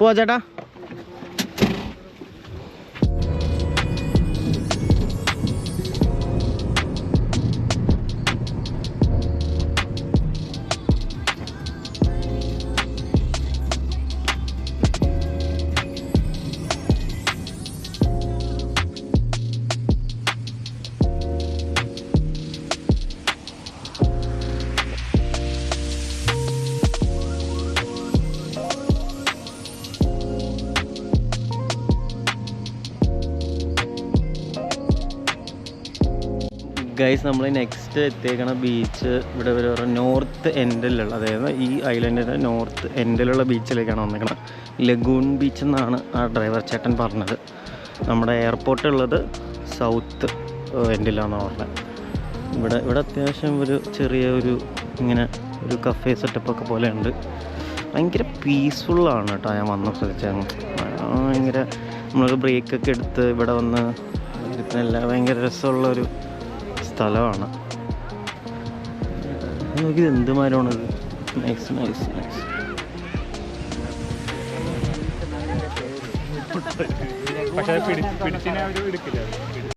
പോവാ ചേട്ടാ. ഗൈസ്, നമ്മൾ നെക്സ്റ്റ് എത്തിയേക്കണ ബീച്ച് ഇവിടെ ഒരു നോർത്ത് എൻഡിലുള്ള, അതായത് ഈ ഐലൻഡിൻ്റെ നോർത്ത് എൻഡിലുള്ള ബീച്ചിലേക്കാണ് വന്നിരിക്കുന്നത്. ലഗൂൺ ബീച്ച് എന്നാണ് ആ ഡ്രൈവർ ചേട്ടൻ പറഞ്ഞത്. നമ്മുടെ എയർപോർട്ട് ഉള്ളത് സൗത്ത് എൻഡിലാണെന്ന് പറഞ്ഞത്. ഇവിടെ അത്യാവശ്യം ഒരു ചെറിയ ഇങ്ങനെ ഒരു കഫേ സെറ്റപ്പൊക്കെ പോലെ ഉണ്ട്. ഭയങ്കര പീസ്ഫുള്ളാണ് കേട്ടോ. ഞാൻ വന്ന ശ്രദ്ധിച്ചാൽ ഭയങ്കര നമ്മളൊരു ബ്രേക്കൊക്കെ എടുത്ത് ഇവിടെ വന്ന് ഇതിനെല്ലാം ഭയങ്കര രസമുള്ളൊരു സ്ഥലമാണ്. നോക്കിയത് എന്തുമാരാണത്. Nice nice nice. പക്ഷേ പിടിച്ചിനെ അവർ എടുക്കില്ല.